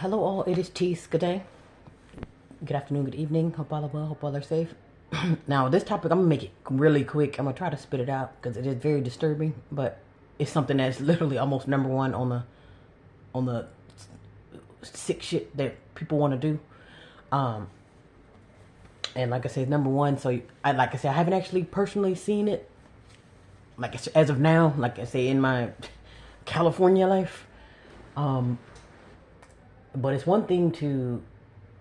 Hello all, it is Tease. Good day, good afternoon, good evening. Hope all are well, hope all are safe. Now, this topic, I'm gonna make it really quick. I'm gonna try to spit it out because it is very disturbing, but it's something that's literally almost number one on the sick shit that people want to do. Um, and like I said, number one. So like I said, I haven't actually personally seen it. Like as of now, like I say in my California life. Um, but it's one thing to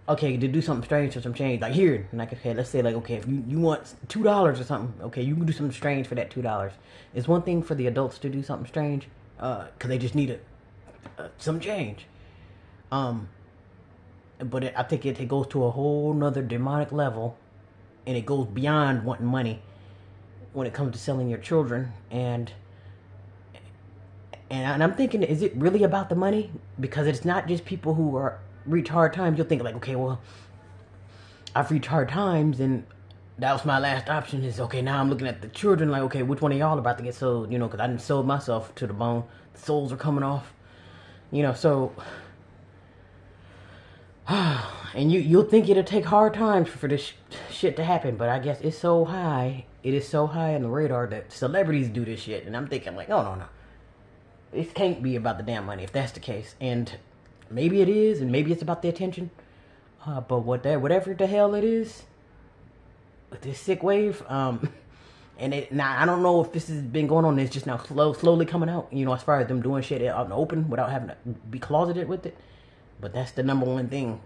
to do something strange for some change. Like here, like okay, let's say like okay, if you want $2 or something, okay, you can do something strange for that $2. It's one thing for the adults to do something strange, cause they just need some change. Um, but I think it goes to a whole nother demonic level, and it goes beyond wanting money when it comes to selling your children. And I'm thinking, is it really about the money? Because it's not just people who are reach hard times. You'll think like, okay, well, I've reached hard times, and that was my last option. Is okay. Now I'm looking at the children, like, okay, which one of y'all about to get sold? You know, because I didn't sold myself to the bone. The souls are coming off. You know, so and you'll think it'll take hard times for this shit to happen, but I guess it's so high. It is so high on the radar that celebrities do this shit, and I'm thinking like, no. It can't be about the damn money if that's the case. And maybe it is, and maybe it's about the attention. But whatever the hell it is, with this sick wave, and now I don't know if this has been going on. It's just now slowly coming out. You know, as far as them doing shit out in the open without having to be closeted with it. But that's the number one thing.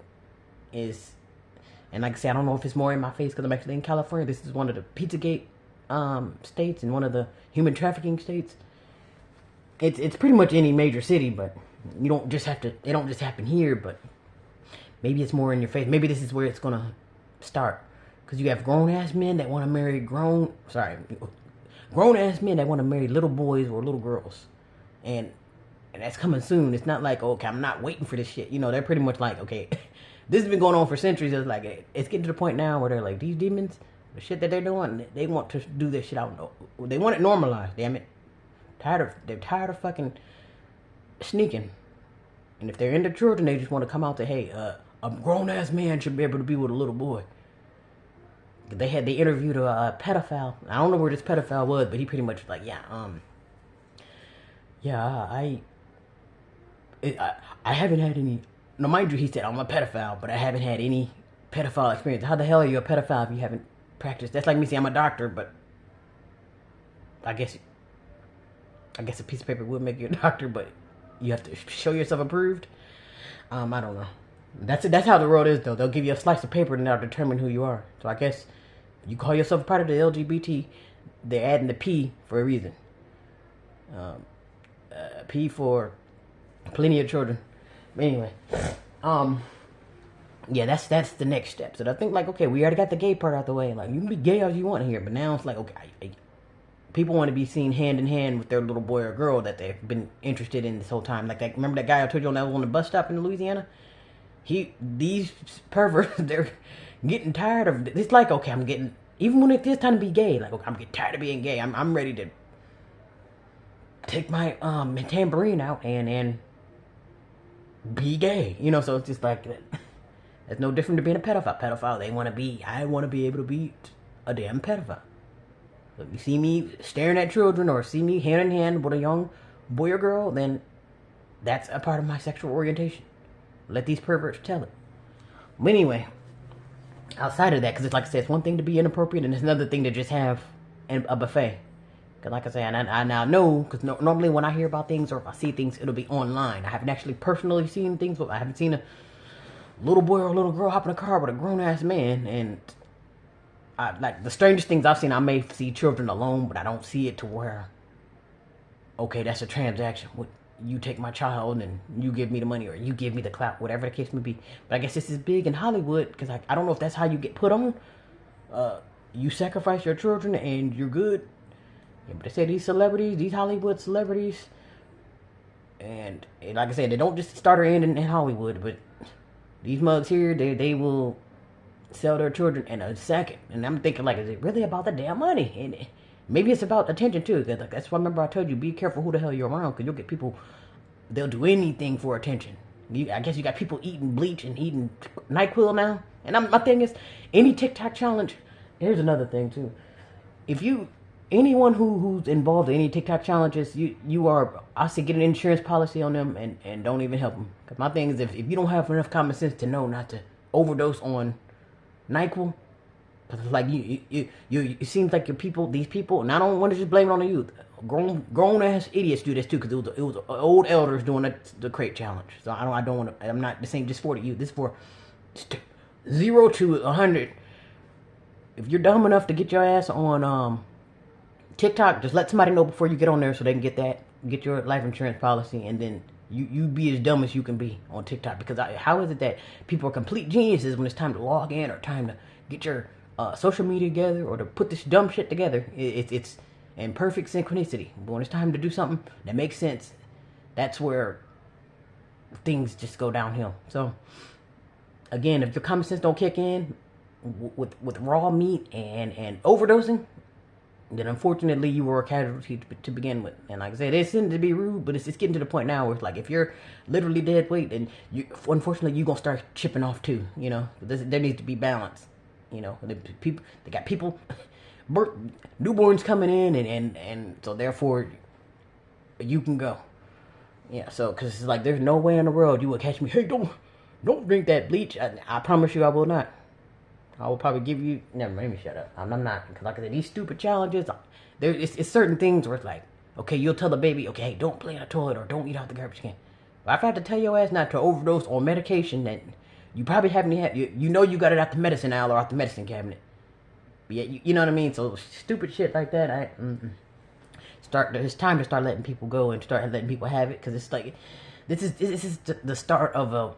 Is, and like I said, I don't know if it's more in my face because I'm actually in California. This is one of the Pizzagate states and one of the human trafficking states. It's pretty much any major city, but you don't just have to. It don't just happen here, but maybe it's more in your face. Maybe this is where it's gonna start, because you have grown ass men that want to marry grown ass men that want to marry little boys or little girls, and that's coming soon. It's not like okay, I'm not waiting for this shit. You know, they're pretty much like okay, this has been going on for centuries. It's like it's getting to the point now where they're like these demons, the shit that they're doing, they want to do this shit out. They want it normalized. Damn it. They're tired of fucking sneaking. And if they're into children, they just want to come out to, hey, a grown ass man should be able to be with a little boy. They interviewed a pedophile. I don't know where this pedophile was, but he pretty much was like, I haven't had any. No, mind you, he said I'm a pedophile, but I haven't had any pedophile experience. How the hell are you a pedophile if you haven't practiced? That's like me saying I'm a doctor, but I guess a piece of paper would make you a doctor, but you have to show yourself approved. I don't know. That's how the world is, though. They'll give you a slice of paper and they'll determine who you are. So I guess you call yourself a part of the LGBT, they're adding the P for a reason. P for plenty of children. Anyway, yeah, that's the next step. So I think like, okay, we already got the gay part out the way. Like you can be gay as you want here, but now it's like, okay, people want to be seen hand in hand with their little boy or girl that they've been interested in this whole time. Like that, remember that guy I told you on the bus stop in Louisiana? These perverts, they're getting tired of. It's like okay, I'm getting even when it's time to be gay. Like okay, I'm getting tired of being gay. I'm ready to take my tambourine out and be gay. You know, so it's just like it's no different to being a pedophile. Pedophile, I want to be able to be a damn pedophile. If you see me staring at children or see me hand in hand with a young boy or girl, then that's a part of my sexual orientation. Let these perverts tell it. But anyway, outside of that, because it's like I said, it's one thing to be inappropriate and it's another thing to just have a buffet. Because like I say, I now know, because normally when I hear about things or if I see things, it'll be online. I haven't actually personally seen things, but I haven't seen a little boy or a little girl hop in a car with a grown-ass man. And like the strangest things I've seen, I may see children alone, but I don't see it to where, okay, that's a transaction. You take my child and you give me the money or you give me the clout, whatever the case may be. But I guess this is big in Hollywood because I don't know if that's how you get put on. You sacrifice your children and you're good. Yeah, but they say these celebrities, these Hollywood celebrities, and like I said, they don't just start or end in Hollywood, but these mugs here, they will sell their children in a second. And I'm thinking, like, is it really about the damn money? And maybe it's about attention, too. Cause like, that's why I remember I told you, be careful who the hell you're around. Because you'll get people, they'll do anything for attention. I guess you got people eating bleach and eating NyQuil now. And my thing is, any TikTok challenge. Here's another thing too. If you anyone who's involved in any TikTok challenges, you are, I say, get an insurance policy on them and don't even help them. Cause my thing is, if you don't have enough common sense to know not to overdose on NyQuil, cause like it seems like these people, and I don't want to just blame it on the youth. Grown ass idiots do this too, because it was old elders doing the crate challenge. So I don't want to. I'm not the same just for the youth. This is for 0 to 100. If you're dumb enough to get your ass on TikTok, just let somebody know before you get on there so they can get your life insurance policy, and then you be as dumb as you can be on TikTok. Because how is it that people are complete geniuses when it's time to log in or time to get your social media together or to put this dumb shit together? It's in perfect synchronicity. But when it's time to do something that makes sense, that's where things just go downhill. So again, if your common sense don't kick in with raw meat and overdosing, then unfortunately you were a casualty to begin with. And like I said, it's intended to be rude, but it's getting to the point now where it's like, if you're literally dead weight, then unfortunately you're gonna start chipping off too. You know, there needs to be balance. You know, they got people, newborns coming in, and so therefore you can go. Yeah, so because it's like, there's no way in the world you would catch me. Hey, don't drink that bleach. I promise you, I will not. I will probably give you. Never mind, let me shut up. I'm not, because like I said, these stupid challenges. It's certain things where it's like, okay, you'll tell the baby, okay, hey, don't play in the toilet or don't eat out the garbage can. But if I have to tell your ass not to overdose on medication that you probably haven't had, you know you got it out the medicine aisle or out the medicine cabinet. But yeah, you know what I mean. So stupid shit like that, it's time to start letting people go and start letting people have it, because it's like this is the start of a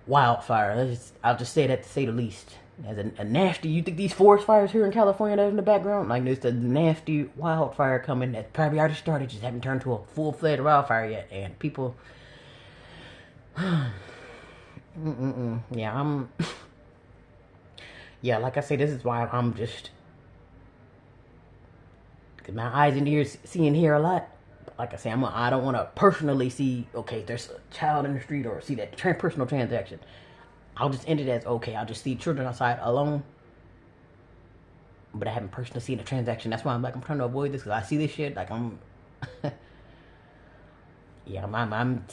wildfire. I'll just say that to say the least. As a nasty, you think these forest fires here in California that are in the background, like there's a nasty wildfire coming that probably already started, just haven't turned to a full-fledged wildfire yet, and people, yeah, yeah, like I say, this is why I'm just, because my eyes and ears see and hear a lot. Like I say, I don't want to personally see, okay, there's a child in the street or see that personal transaction. I'll just end it as, okay, I'll just see children outside alone. But I haven't personally seen a transaction. That's why I'm trying to avoid this, because I see this shit. Like, yeah, I'm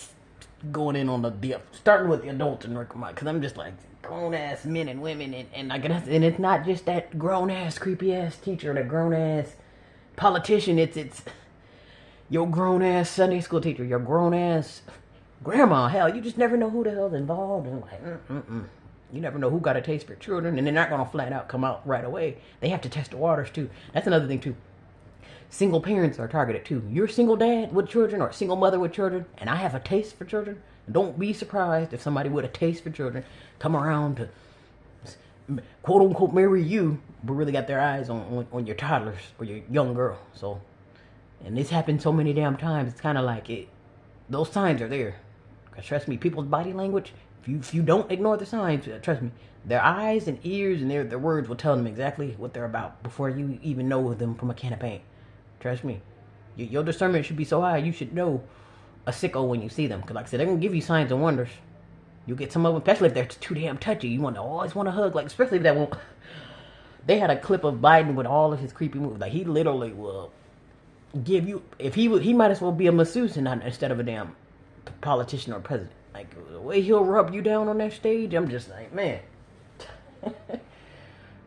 going in on starting with the adults and because I'm just like, grown ass men and women. And it's not just that grown ass, creepy ass teacher, that grown ass politician. It's your grown ass Sunday school teacher, your grown ass grandma. Hell, you just never know who the hell's involved. And like, you never know who got a taste for children, and they're not gonna flat out come out right away. They have to test the waters too. That's another thing too. Single parents are targeted too. You're a single dad with children or a single mother with children, and I have a taste for children. Don't be surprised if somebody with a taste for children come around to quote unquote marry you, but really got their eyes on your toddlers or your young girl. So, and this happens so many damn times. It's kind of like those signs are there. Cause trust me, people's body language, if you don't ignore the signs, trust me, their eyes and ears and their words will tell them exactly what they're about before you even know them from a can of paint. Trust me. Your discernment should be so high, you should know a sicko when you see them. Cause like I said, they're gonna give you signs and wonders. You'll get some of them, especially if they're too damn touchy. You always want to hug, like, especially if that won't. They had a clip of Biden with all of his creepy moves. Like, he literally will give you, if he might as well be a masseuse instead of a damn politician or president. Like, the way he'll rub you down on that stage, I'm just like, man.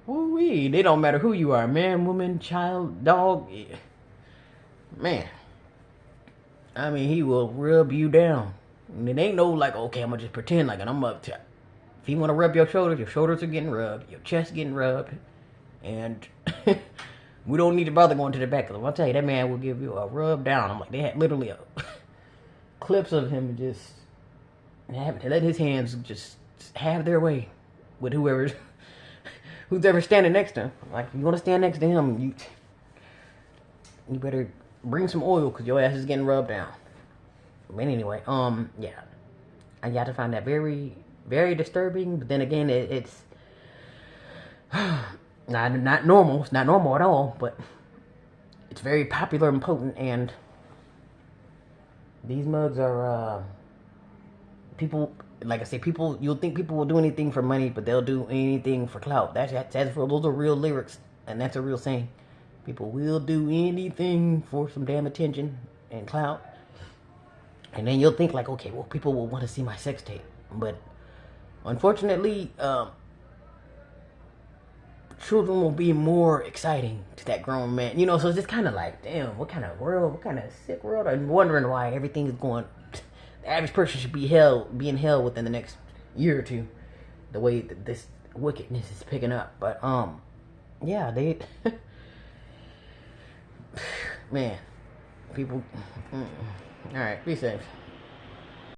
Woo-wee. They don't matter who you are, man, woman, child, dog. Yeah. Man. I mean, he will rub you down. And it ain't no like, okay, I'm gonna just pretend like it. I'm up to. If you want to rub your shoulders are getting rubbed, your chest getting rubbed, and we don't need to bother going to the back. Cause I'll tell you, that man will give you a rub down. I'm like, they had literally clips of him just let his hands just have their way with who's ever standing next to him. Like, you want to stand next to him, you better bring some oil, cause your ass is getting rubbed down. But anyway, yeah, I got to find that very, very disturbing. But then again, it's not normal. It's not normal at all. But it's very popular and potent. And these mugs are people, like I say, people, you'll think people will do anything for money, but they'll do anything for clout. Those are real lyrics, and that's a real saying. People will do anything for some damn attention and clout. And then you'll think like, okay, well, people will want to see my sex tape. But unfortunately, children will be more exciting to that grown man. You know, so it's just kind of like, damn, what kind of world, what kind of sick world? I'm wondering why everything is going. The average person should be in hell within the next year or two. The way that this wickedness is picking up. But yeah, they, man, people. All right, be safe.